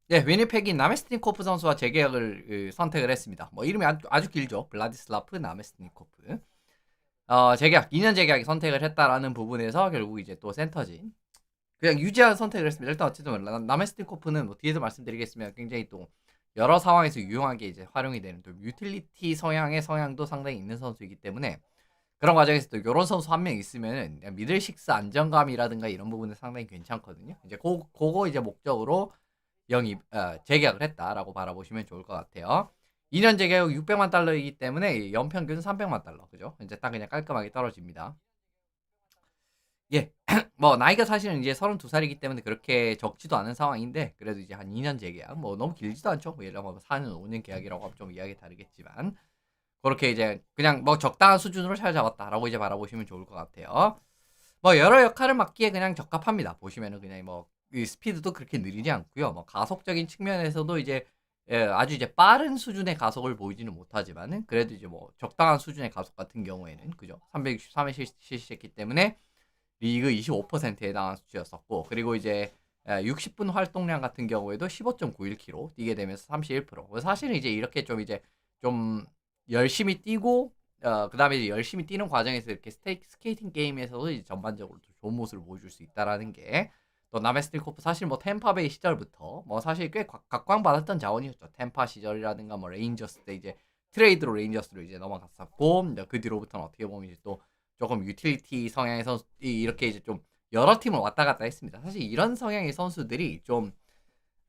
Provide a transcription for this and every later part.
네, 위니펙이 나메스니코프 선수와 재계약을 선택을 했습니다. 뭐 이름이 아주 길죠. 블라디슬라프 나메스니코프. 재계약 2년 재계약이 선택을 했다라는 부분에서 결국 이제 또 센터진 그냥 유지한 선택을 했습니다. 일단 어쨌든 나메스니코프는 뭐 뒤에도 말씀드리겠지만 굉장히 또 여러 상황에서 유용하게 이제 활용이 되는 또 유틸리티 성향의 성향도 상당히 있는 선수이기 때문에 그런 과정에서 또 이런 선수 한 명 있으면은 미들식스 안정감이라든가 이런 부분은 상당히 괜찮거든요. 이제 그거 이제 목적으로 재계약을 했다라고 바라보시면 좋을 것 같아요. 2년 재계약 600만 달러이기 때문에 연평균 300만 달러. 그죠? 이제 딱 그냥 깔끔하게 떨어집니다. 예. 뭐 나이가 사실은 이제 32살이기 때문에 그렇게 적지도 않은 상황인데 그래도 이제 한 2년 재계약 뭐 너무 길지도 않죠. 뭐 예를 들면 4년, 5년 계약이라고 하면 좀 이야기 다르겠지만 그렇게 이제 그냥 뭐 적당한 수준으로 잘 잡았다라고 이제 바라보시면 좋을 것 같아요. 뭐 여러 역할을 맡기에 그냥 적합합니다. 보시면은 그냥 뭐 스피드도 그렇게 느리지 않고요. 뭐 가속적인 측면에서도 이제 아주 이제 빠른 수준의 가속을 보이지는 못하지만은 그래도 이제 뭐 적당한 수준의 가속 같은 경우에는 그죠? 363에 실시했기 때문에 리그 25%에 해당하는 수치였었고 그리고 이제 60분 활동량 같은 경우에도 15.91km 뛰게 되면서 31%. 사실은 이제 이렇게 좀 이제 좀 열심히 뛰고 그다음에 이제 열심히 뛰는 과정에서 이렇게 스케이팅 게임에서도 이제 전반적으로 좋은 모습을 보여줄 수 있다라는 게 또 나메스틸코프 사실 뭐 템파베이 시절부터 뭐 사실 꽤 각광받았던 자원이었죠. 템파 시절이라든가 뭐 레인저스 때 이제 트레이드로 레인저스로 이제 넘어갔었고 그 뒤로부터는 어떻게 보면 이제 또 조금 유틸리티 성향의 선수 이렇게 이제 좀 여러 팀을 왔다 갔다 했습니다. 사실 이런 성향의 선수들이 좀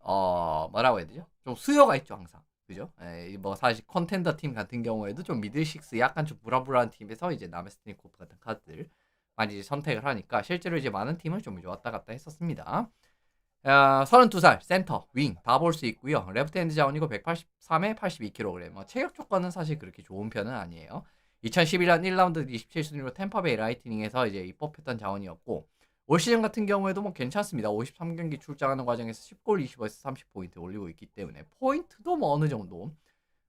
뭐라고 해야 되죠? 좀 수요가 있죠 항상. 그죠? 뭐 사실 컨텐더 팀 같은 경우에도 좀 미들식스 약간 좀 불안불안한 팀에서 이제 나메스니코프 같은 카드들 많이 이제 선택을 하니까 실제로 이제 많은 팀을 좀 이제 왔다 갔다 했었습니다. 32살 센터 윙 다 볼 수 있고요. 레프트핸드 자원이고 183에 82kg. 체격 조건은 사실 그렇게 좋은 편은 아니에요. 2011년 1라운드 27순위로 템파베이 라이트닝에서 이제 입법했던 자원이었고 올 시즌 같은 경우에도 뭐 괜찮습니다. 53경기 출장하는 과정에서 10골 20에서 30포인트 올리고 있기 때문에 포인트도 뭐 어느 정도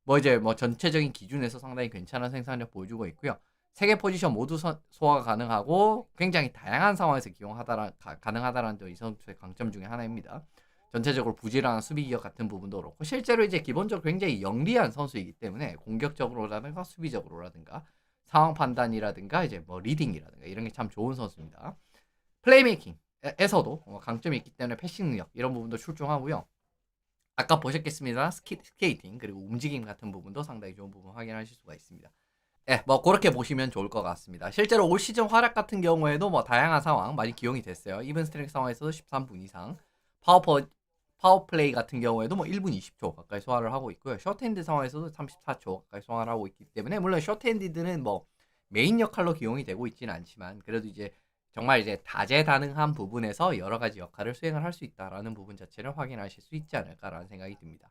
뭐 이제 뭐 전체적인 기준에서 상당히 괜찮은 생산력 보여주고 있고요. 세 개 포지션 모두 소화가 가능하고 굉장히 다양한 상황에서 가능하다라는 이 선수의 강점 중에 하나입니다. 전체적으로 부지런한 수비 기억 같은 부분도 그렇고 실제로 이제 기본적으로 굉장히 영리한 선수이기 때문에 공격적으로라든가 수비적으로라든가 상황 판단이라든가 이제 뭐 리딩이라든가 이런 게 참 좋은 선수입니다. 플레이메이킹에서도 강점이 있기 때문에 패싱 능력 이런 부분도 출중하고요. 아까 보셨겠습니다. 스케이팅 그리고 움직임 같은 부분도 상당히 좋은 부분 확인하실 수가 있습니다. 예, 뭐 그렇게 보시면 좋을 것 같습니다. 실제로 올 시즌 활약 같은 경우에도 뭐 다양한 상황 많이 기용이 됐어요. 이븐 스트링 상황에서도 13분 이상, 파워플레이 같은 경우에도 뭐 1분 20초 가까이 소화를 하고 있고요. 셔트핸드 상황에서도 34초 가까이 소화를 하고 있기 때문에 물론 셔트핸디드는 뭐 메인 역할로 기용이 되고 있지는 않지만 그래도 이제 정말 이제 다재다능한 부분에서 여러 가지 역할을 수행을 할 수 있다라는 부분 자체를 확인하실 수 있지 않을까라는 생각이 듭니다.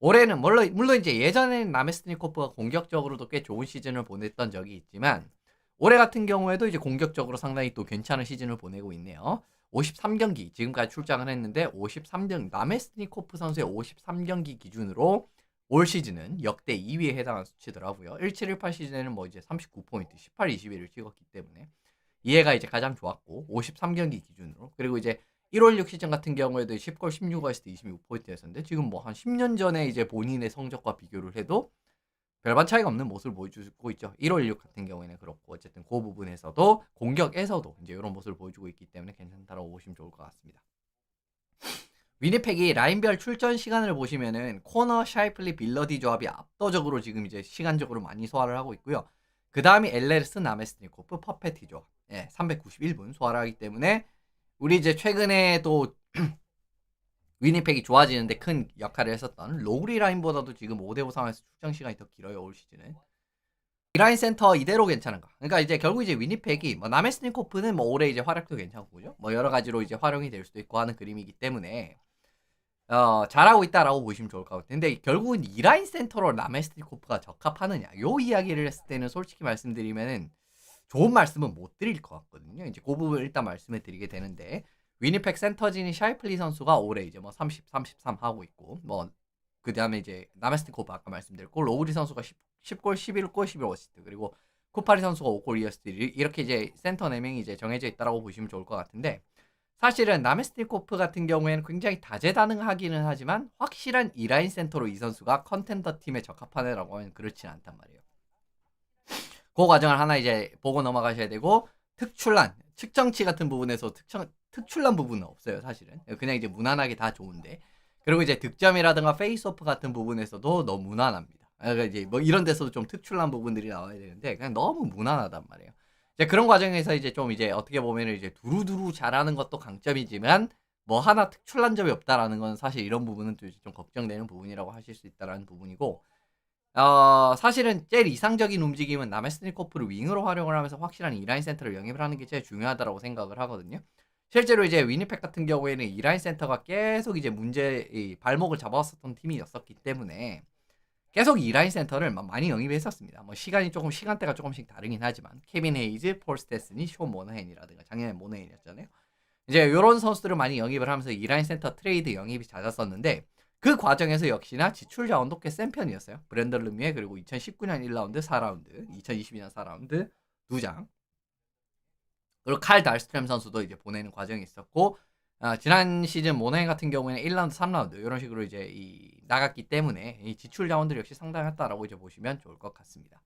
올해는 물론 이제 예전에는 나메스니코프가 공격적으로도 꽤 좋은 시즌을 보냈던 적이 있지만 올해 같은 경우에도 이제 공격적으로 상당히 또 괜찮은 시즌을 보내고 있네요. 53경기 지금까지 출장을 했는데 53경기 나메스니코프 선수의 53경기 기준으로 올 시즌은 역대 2위에 해당하는 수치더라고요. 1718 시즌에는 뭐 이제 39포인트 18, 21을 찍었기 때문에 이해가 이제 가장 좋았고 53경기 기준으로 그리고 이제 1월 6 시즌 같은 경우에도 10골 16어시스트 26포인트였었는데 지금 뭐 한 10년 전에 이제 본인의 성적과 비교를 해도 별반 차이가 없는 모습을 보여주고 있죠. 1월 6 같은 경우에는 그렇고 어쨌든 그 부분에서도 공격에서도 이제 이런 모습을 보여주고 있기 때문에 괜찮다라고 보시면 좋을 것 같습니다. 위니펙이 라인별 출전 시간을 보시면은 코너, 샤이플리, 빌러디 조합이 압도적으로 지금 이제 시간적으로 많이 소화를 하고 있고요. 그 다음이 엘레르스, 나메스니코프, 퍼페티 조합. 391분 소화를 하기 때문에 우리 이제 최근에 또 위니펙이 좋아지는데 큰 역할을 했었던 로우리 라인보다도 지금 5대5 상황에서 출장 시간이 더 길어요 올 시즌은. 이라인 센터 이대로 괜찮은가? 그러니까 이제 결국 이제 위니펙이 뭐 나메스니코프는 뭐 올해 이제 활약도 괜찮고 그죠? 뭐 여러 가지로 이제 활용이 될 수도 있고 하는 그림이기 때문에 잘하고 있다라고 보시면 좋을 것 같아요. 근데 결국은 이라인 센터로 라메스티코프가 적합하느냐 요 이야기를 했을 때는 솔직히 말씀드리면은 좋은 말씀은 못 드릴 것 같거든요. 이제 그 부분 일단 말씀을 드리게 되는데 위니펙 센터진이 샤이플리 선수가 올해 이제 뭐 30, 33 하고 있고 뭐 그 다음에 이제 나메스티코프 아까 말씀드렸고 로우리 선수가 10골 11골 11어시스트 그리고 쿠파리 선수가 5골 2어시스트 이렇게 이제 센터 4명이 이제 정해져 있다라고 보시면 좋을 것 같은데 사실은 나메스니코프 같은 경우에는 굉장히 다재다능하기는 하지만 확실한 이라인 센터로 이 선수가 컨텐더 팀에 적합하네라고 하면 그렇진 않단 말이에요. 그 과정을 하나 이제 보고 넘어가셔야 되고, 특출난 측정치 같은 부분에서 특출난 부분은 없어요. 사실은 그냥 이제 무난하게 다 좋은데, 그리고 이제 득점이라든가 페이스오프 같은 부분에서도 너무 무난합니다. 그러니까 이제 뭐 이런 데서도 좀 특출난 부분들이 나와야 되는데 그냥 너무 무난하단 말이에요. 이제 그런 과정에서 이제 좀 이제 어떻게 보면 이제 두루두루 잘하는 것도 강점이지만 뭐 하나 특출난 점이 없다라는 건 사실 이런 부분은 또 이제 좀 걱정되는 부분이라고 하실 수 있다라는 부분이고, 사실은 제일 이상적인 움직임은 나메스니코프를 윙으로 활용을 하면서 확실한 이라인 센터를 영입을 하는 게 제일 중요하다고 생각을 하거든요. 실제로 이제 위니펙 같은 경우에는 이라인 센터가 계속 이제 발목을 잡아왔었던 팀이었었기 때문에 계속 이라인 센터를 많이 영입했었습니다. 뭐 시간대가 조금씩 다르긴 하지만 케빈 헤이즈, 폴 스테스니, 쇼 모너헨이라든가 작년에 모너헨이었잖아요. 이제 이런 선수들을 많이 영입을 하면서 이라인 센터 트레이드 영입이 잦았었는데, 그 과정에서 역시나 지출 자원도 꽤 센 편이었어요. 브랜던 르미에 그리고 2019년 1라운드, 4라운드, 2022년 4라운드 2장. 그리고 칼 달스트렘 선수도 이제 보내는 과정이 있었고, 지난 시즌 모네인 같은 경우에는 1라운드, 3라운드 이런 식으로 이제 나갔기 때문에 이 지출 자원들이 역시 상당했다라고 이제 보시면 좋을 것 같습니다.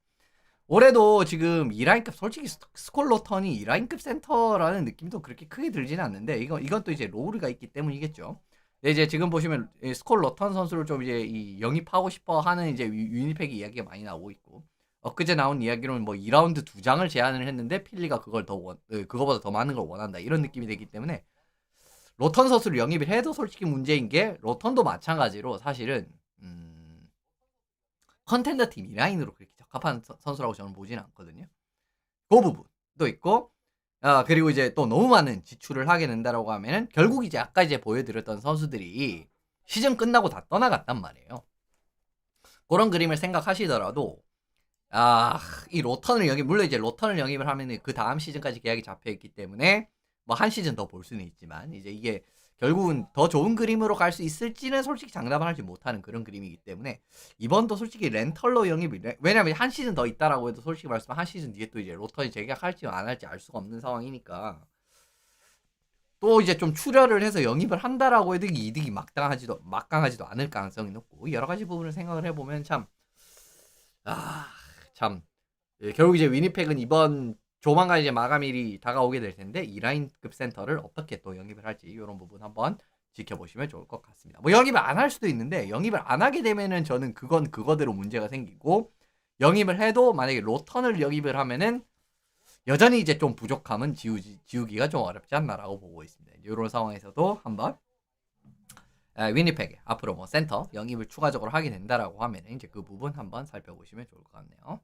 올해도 지금 2라인급 솔직히 스콜로턴이 2라인급 센터라는 느낌도 그렇게 크게 들지는 않는데, 이건 또 이제 로우가 있기 때문이겠죠. 근데 이제 지금 보시면 스콜로턴 선수를 좀 이제 영입하고 싶어 하는 이제 유니팩 이야기가 많이 나오고 있고, 엊그제 나온 이야기로는 뭐 2라운드 2장을 제안을 했는데 필리가 그거보다 더 많은 걸 원한다 이런 느낌이 되기 때문에 로턴 선수를 영입을 해도 솔직히 문제인 게, 로턴도 마찬가지로 사실은 컨텐더 팀 2라인으로 그렇게 적합한 선수라고 저는 보지는 않거든요. 그 부분도 있고, 그리고 이제 또 너무 많은 지출을 하게 된다라고 하면은 결국 이제 아까 이제 보여드렸던 선수들이 시즌 끝나고 다 떠나갔단 말이에요. 그런 그림을 생각하시더라도 이 로턴을 물론 이제 로턴을 영입을 하면은 그 다음 시즌까지 계약이 잡혀 있기 때문에 뭐 한 시즌 더 볼 수는 있지만, 이제 이게 결국은 더 좋은 그림으로 갈 수 있을지는 솔직히 장담을 하지 못하는 그런 그림이기 때문에, 이번도 솔직히 렌털로 영입이, 왜냐면 한 시즌 더 있다라고 해도 솔직히 말씀하면 한 시즌 뒤에 또 이제 로턴이 재계약할지 안 할지 알 수가 없는 상황이니까, 또 이제 좀 출혈을 해서 영입을 한다라고 해도 이득이 막강하지도 않을 가능성이 높고, 여러 가지 부분을 생각을 해보면 참 결국 이제 위니펙은 이번 조만간 이제 마감일이 다가오게 될 텐데, 2라인급 센터를 어떻게 또 영입을 할지 이런 부분 한번 지켜보시면 좋을 것 같습니다. 뭐 영입을 안 할 수도 있는데, 영입을 안 하게 되면은 저는 그건 그거대로 문제가 생기고, 영입을 해도 만약에 로턴을 영입을 하면은 여전히 이제 좀 부족함은 지우기가 좀 어렵지 않나라고 보고 있습니다. 이런 상황에서도 한번 위니펙에 앞으로 뭐 센터 영입을 추가적으로 하게 된다라고 하면 이제 그 부분 한번 살펴보시면 좋을 것 같네요.